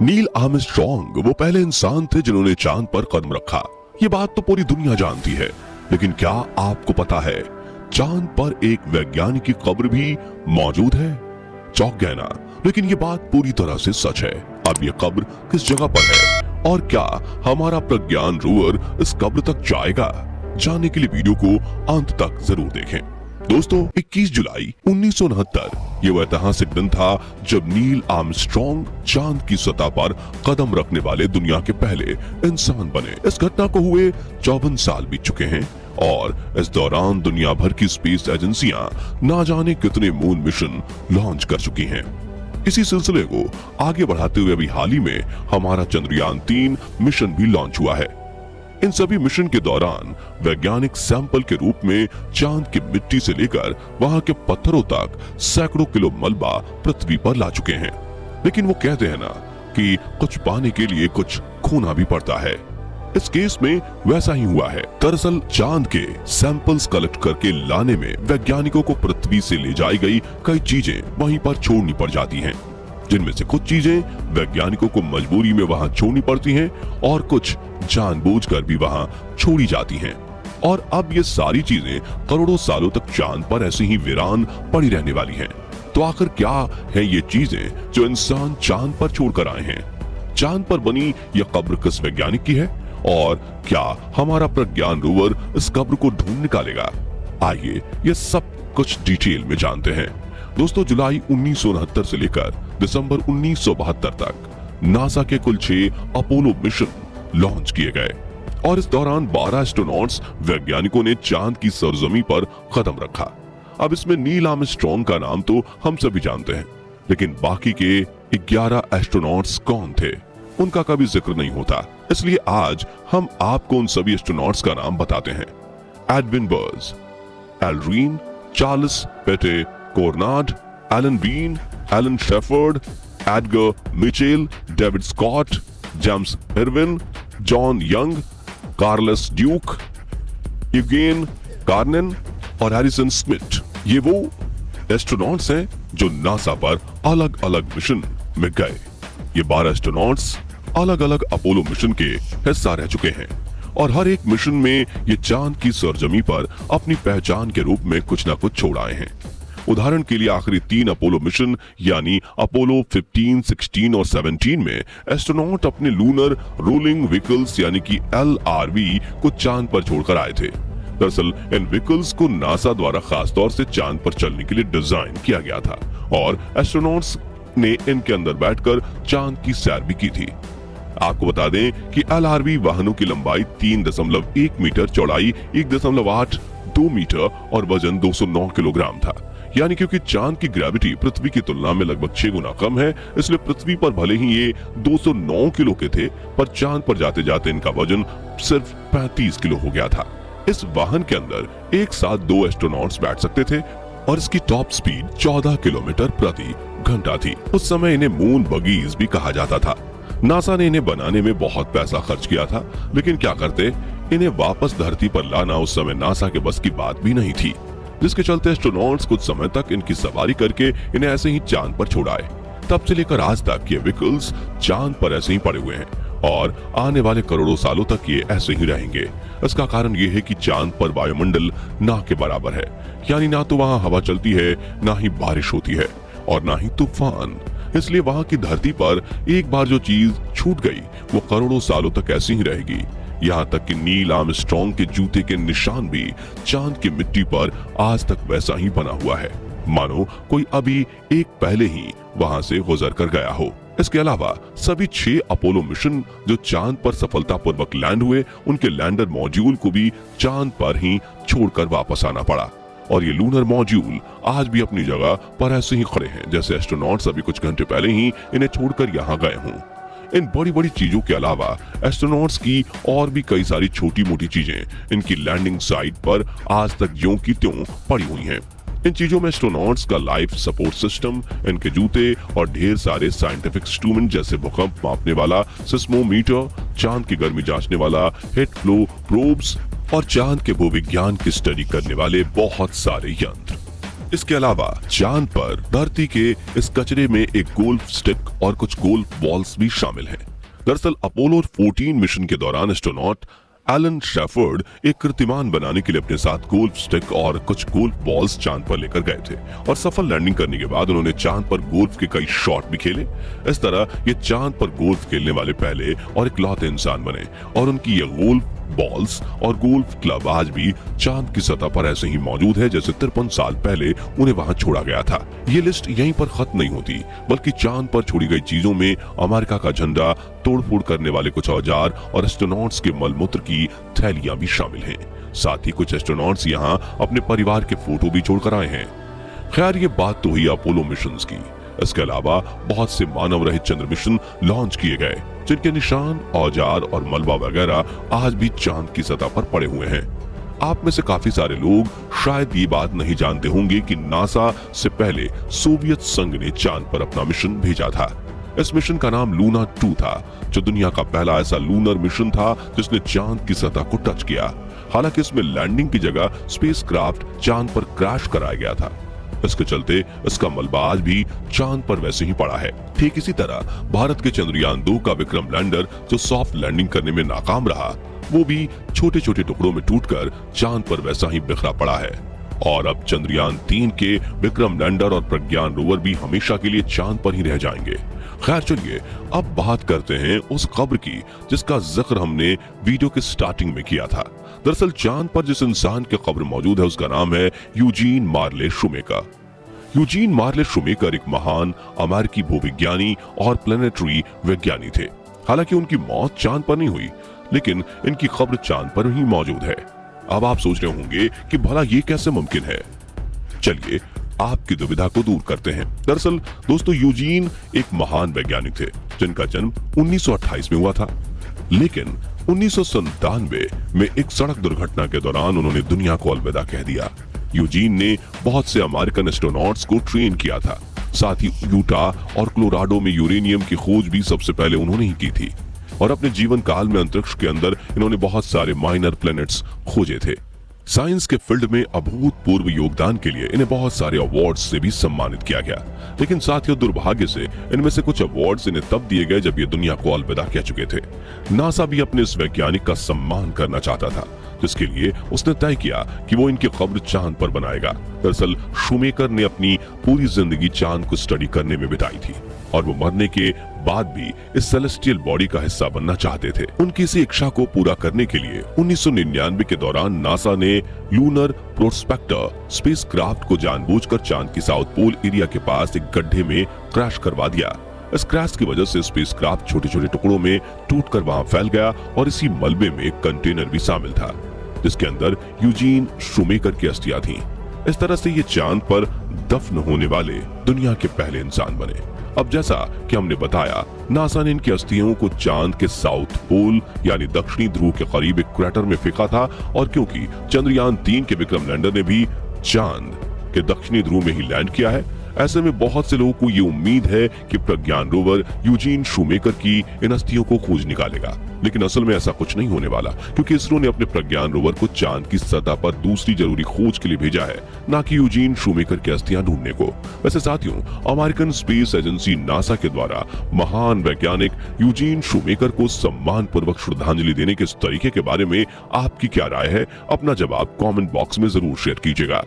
Neil Armstrong वो पहले इंसान थे जिन्होंने चांद पर कदम रखा। ये बात तो पूरी दुनिया जानती है, लेकिन क्या आपको पता है चांद पर एक वैज्ञानिक की कब्र भी मौजूद है? चौंक गए ना? लेकिन ये बात पूरी तरह से सच है। अब ये कब्र किस जगह पर है और क्या हमारा प्रज्ञान रोवर इस कब्र तक जाएगा? जानने के लिए वीडियो को अंत तक जरूर देखें। दोस्तों, 21 जुलाई 1969 ये वो ऐतिहासिक दिन था जब नील आर्मस्ट्रॉन्ग चांद की सतह पर कदम रखने वाले दुनिया के पहले इंसान बने। इस घटना को हुए 54 साल बीत चुके हैं और इस दौरान दुनिया भर की स्पेस एजेंसियां ना जाने कितने मून मिशन लॉन्च कर चुकी हैं। इसी सिलसिले को आगे बढ़ाते हुए अभी हाल ही में हमारा चंद्रयान 3 मिशन भी लॉन्च हुआ है। इन सभी मिशन के दौरान वैज्ञानिक सैंपल के रूप में चांद की मिट्टी से लेकर वहां के पत्थरों तक सैकड़ों किलो मलबा पृथ्वी पर ला चुके हैं। लेकिन वो कहते हैं ना कि कुछ पाने के लिए कुछ खोना भी पड़ता है। इस केस में वैसा ही हुआ है। दरअसल चांद के सैंपल्स कलेक्ट करके लाने में वैज्ञानिकों को पृथ्वी से ले जाई गई कई चीजें वहीं पर छोड़नी पड़ जाती हैं, जिनमें से कुछ चीजें वैज्ञानिकों को मजबूरी में वहां छोड़नी पड़ती हैं और कुछ जानबूझकर भी वहां छोड़ी जाती हैं। और अब ये सारी चीजें करोड़ों सालों तक चांद पर ऐसे ही वीरान पड़ी रहने वाली हैं। तो आखिर क्या है ये चीजें जो इंसान चांद पर छोड़कर आए हैं? चांद पर बनी यह कब्र किस वैज्ञानिक की है और क्या हमारा प्रज्ञान रोवर इस कब्र को ढूंढ निकालेगा? आइए ये सब कुछ डिटेल में जानते हैं। दोस्तों, जुलाई 1969 से लेकर दिसंबर 1972 तक नासा के कुल 6 अपोलो मिशन लॉन्च किए गए और इस दौरान 12 एस्ट्रोनॉट्स वैज्ञानिकों ने चांद की सरजमी पर कदम रखा। अब इसमें नील आर्मस्ट्रॉन्ग का नाम तो हम सभी जानते हैं, लेकिन बाकी के 11 एस्ट्रोनॉट्स कौन थे उनका कभी जिक्र नहीं होता। इसलिए आज हम आपको उन सभी एस्ट्रोनॉट्स का नाम बताते हैं। एडविन बर्ज, Aldrin, Charles Pete Conrad, Alan Bean, Alan Shepard, Edgar Mitchell, David Scott, James Irwin, John Young, Charles Duke, Eugene Cernan और हैरिसन स्मिथ। ये वो एस्ट्रोनॉट्स हैं जो नासा पर अलग अलग मिशन में गए। ये 12 एस्ट्रोनॉट्स अलग अलग अपोलो मिशन के हिस्सा रह चुके हैं और हर एक मिशन में ये चांद की सरजमी पर अपनी पहचान के रूप में कुछ न कुछ छोड़ आए हैं। उदाहरण के लिए आखिरी 3 अपोलो मिशन यानी अपोलो 15, 16 और 17 में एस्ट्रोनॉट अपने लूनर रोलिंग व्हीकल्स यानी कि LRV को चांद पर छोड़कर आए थे। दरअसल इन व्हीकल्स को नासा द्वारा खास तौर से चांद पर चलने के लिए डिजाइन किया गया था और एस्ट्रोनॉट्स ने इनके अंदर बैठकर चांद की सैर भी की थी। आपको बता दें कि LRV वाहनों की लंबाई 3.1 मीटर, चौड़ाई 1.82 मीटर और वजन 209 किलोग्राम था। यानी क्योंकि चांद की ग्रेविटी पृथ्वी की तुलना में लगभग 6 गुना कम है, इसलिए पृथ्वी पर भले ही ये 209 किलो के थे, पर चांद पर जाते जाते इनका वजन सिर्फ 35 किलो हो गया था। इस वाहन के अंदर एक साथ 2 एस्ट्रोनॉट्स बैठ सकते थे और इसकी टॉप स्पीड 14 किलोमीटर प्रति घंटा थी। उस समय इन्हें मून बगीज भी कहा जाता था। नासा ने इन्हें बनाने में बहुत पैसा खर्च किया था, लेकिन क्या करते, इन्हें वापस धरती पर लाना उस समय नासा के बस की बात भी नहीं थी, जिसके चलते एस्ट्रोनॉट्स कुछ समय तक इनकी सवारी करके इन्हें ऐसे ही चांद पर छोड़ाए। तब से लेकर आज तक ये व्हीकल्स चांद पर ऐसे ही पड़े हुए हैं और आने वाले करोड़ों सालों तक ये ऐसे ही रहेंगे। इसका कारण ये है कि चांद पर वायुमंडल ना के बराबर है, यानी ना तो वहाँ हवा चलती है, ना ही बारिश होती है और ना ही तूफान। इसलिए वहाँ की धरती पर एक बार जो चीज छूट गई वो करोड़ों सालों तक ऐसी ही रहेगी। यहाँ तक कि नील आर्मस्ट्रॉन्ग के जूते के निशान भी चांद की मिट्टी पर आज तक वैसा ही बना हुआ है, मानो कोई अभी एक पहले ही वहाँ से गुजर कर गया हो। इसके अलावा सभी 6 अपोलो मिशन जो चांद पर सफलतापूर्वक लैंड हुए, उनके लैंडर मॉड्यूल को भी चांद पर ही छोड़कर वापस आना पड़ा और ये लूनर मॉड्यूल आज भी अपनी जगह पर ऐसे ही खड़े हैं जैसे एस्ट्रोनॉट्स अभी कुछ घंटे पहले ही इन्हें छोड़कर यहाँ गए हों। इन बड़ी बड़ी चीजों के अलावा एस्ट्रोनॉट्स की और भी कई सारी छोटी मोटी चीजें इनकी लैंडिंग साइट पर आज तक ज्यों की त्यों पड़ी हुई हैं। इन चीजों में एस्ट्रोनॉट्स का लाइफ सपोर्ट सिस्टम, इनके जूते और ढेर सारे साइंटिफिक इंस्ट्रूमेंट जैसे भूकंप मापने वाला सिस्मोमीटर, चांद की गर्मी जांचने वाला हीट फ्लो प्रोब्स और चांद के भूविज्ञान की स्टडी करने वाले बहुत सारे यंत्र। इसके अलावा चांद पर धरती के इस कचरे में एक गोल्फ स्टिक और कुछ गोल्फ बॉल्स भी शामिल हैं। दरअसल अपोलो 14 मिशन के दौरान एस्ट्रोनॉट एलन शेफर्ड एक कीर्तिमान बनाने के लिए अपने साथ गोल्फ स्टिक और कुछ गोल्फ बॉल्स चांद पर लेकर गए थे और सफल लैंडिंग करने के बाद उन्होंने चांद पर गोल्फ के कई शॉट भी खेले। इस तरह ये चांद पर गोल्फ खेलने वाले पहले और इकलौते इंसान बने और उनकी ये गोल्फ बॉल्स और गोल्फ क्लब आज भी चांद की सतह पर ऐसे ही मौजूद है जैसे 53 साल पहले उन्हें वहां छोड़ा गया था। ये लिस्ट यहीं पर खत्म नहीं होती, बल्कि चांद पर छोड़ी गई चीजों में अमेरिका का झंडा, तोड़फोड़ करने वाले कुछ औजार और एस्ट्रोनॉट्स के मलमूत्र की थैलियां भी शामिल हैं। साथ ही कुछ एस्ट्रोनॉट्स यहाँ अपने परिवार के फोटो भी छोड़कर आए हैं। खैर, ये बात तो हुई अपोलो मिशन की। इसके अलावा बहुत से मानव रहित चंद्र मिशन लॉन्च किए गए जिनके निशान, औजार और मलबा वगैरह आज भी चांद की सतह पर पड़े हुए हैं। आप में से काफी सारे लोग शायद ये बात नहीं जानते होंगे कि नासा से पहले सोवियत संघ ने चांद पर अपना मिशन भेजा था। इस मिशन का नाम लूना 2 था, जो दुनिया का पहला ऐसा लूनर मिशन था जिसने चांद की सतह को टच किया। हालांकि इसमें लैंडिंग की जगह स्पेसक्राफ्ट चांद पर क्रैश कराया गया था। इसके चलते इसका मलबा आज भी चांद पर वैसे ही पड़ा है। ठीक इसी तरह भारत के चंद्रयान 2 का विक्रम लैंडर जो सॉफ्ट लैंडिंग करने में नाकाम रहा, वो भी छोटे छोटे टुकड़ों में टूटकर चांद पर वैसा ही बिखरा पड़ा है। और अब चंद्रयान 3 के विक्रम लैंडर और प्रज्ञान रोवर भी हमेशा के लिए चांद पर ही रह जाएंगे। खैर, चलिए अब बात करते हैं उस कब्र की जिसका जिक्र हमने वीडियो के स्टार्टिंग में किया था। दरअसल चांद पर जिस इंसान की कब्र मौजूद है उसका नाम है यूजीन मार्ले शूमेकर। यूजीन मार्ले शूमेकर एक महान अमेरिकी भूविज्ञानी और प्लेनेटरी विज्ञानी थे। हालांकि उनकी मौत चांद पर नहीं हुई, लेकिन इनकी कब्र चांद पर ही मौजूद है। अब आप सोच रहे होंगे कि भला ये कैसे मुमकिन है। चलिए आपकी दुविधा को दूर करते हैं। दरअसल दोस्तों, यूजीन एक महान वैज्ञानिक थे जिनका जन्म 1928 में हुआ था, लेकिन 1997 में एक सड़क दुर्घटना के दौरान उन्होंने दुनिया को अलविदा कह दिया। यूजीन ने बहुत से अमेरिकन एस्ट्रोनॉट्स को ट्रेन किया था। साथ ही यूटा और कोलोराडो में यूरेनियम की खोज भी सबसे पहले उन्होंने ही की थी और अपने जीवन काल में अंतरिक्ष के अंदर इन्होंने बहुत सारे माइनर प्लैनेट्स खोजे थे। साइंस के फील्ड में अभूतपूर्व योगदान के लिए इन्हें बहुत सारे अवार्ड्स से भी सम्मानित किया गया, लेकिन साथियों दुर्भाग्य से इनमें से कुछ अवार्ड्स इन्हें तब दिए गए जब ये दुनिया को अलविदा कह चुके थे। नासा भी अपने इस वैज्ञानिक का सम्मान करना चाहता था, जिसके लिए उसने तय किया कि वो इनकी कब्र चांद पर बनाएगा। दरअसल शूमेकर ने अपनी पूरी जिंदगी चांद को स्टडी करने में बिताई थी और वो मरने के बाद भी इस सेलेस्टियल बॉडी का हिस्सा बनना चाहते थे। उनकी इसी इच्छा को पूरा करने के लिए 1999 के दौरान नासा ने लूनर प्रोस्पेक्टर स्पेसक्राफ्ट को जानबूझकर चांद की साउथ पोल एरिया के पास एक गड्ढे में क्रैश करवा दिया। इस क्रैश की वजह से स्पेसक्राफ्ट छोटे छोटे टुकड़ों में टूटकर वहां फैल गया और इसी मलबे में एक कंटेनर भी शामिल था जिसके अंदर यूजीन शूमेकर की अस्थियां थीं। इस तरह से ये चांद पर दफन होने वाले दुनिया के पहले इंसान बने। अब जैसा कि हमने बताया, नासा ने इनकी अस्थियों को चांद के साउथ पोल यानी दक्षिणी ध्रुव के करीब एक क्रैटर में फेंका था और क्योंकि चंद्रयान 3 के विक्रम लैंडर ने भी चांद के दक्षिणी ध्रुव में ही लैंड किया है, ऐसे में बहुत से लोगों को ये उम्मीद है कि प्रज्ञान रोवर यूजीन शूमेकर की इन अस्थियों को खोज निकालेगा। लेकिन असल में ऐसा कुछ नहीं होने वाला, क्योंकि इसरो ने अपने प्रज्ञान रोवर को चांद की सतह पर दूसरी जरूरी खोज के लिए भेजा है, न कि यूजीन शूमेकर की अस्थियां ढूंढने को। वैसे साथियों, अमेरिकन स्पेस एजेंसी नासा के द्वारा महान वैज्ञानिक यूजीन शूमेकर को सम्मान पूर्वक श्रद्धांजलि देने के इस तरीके के बारे में आपकी क्या राय है? अपना जवाब कमेंट बॉक्स में जरूर शेयर कीजिएगा।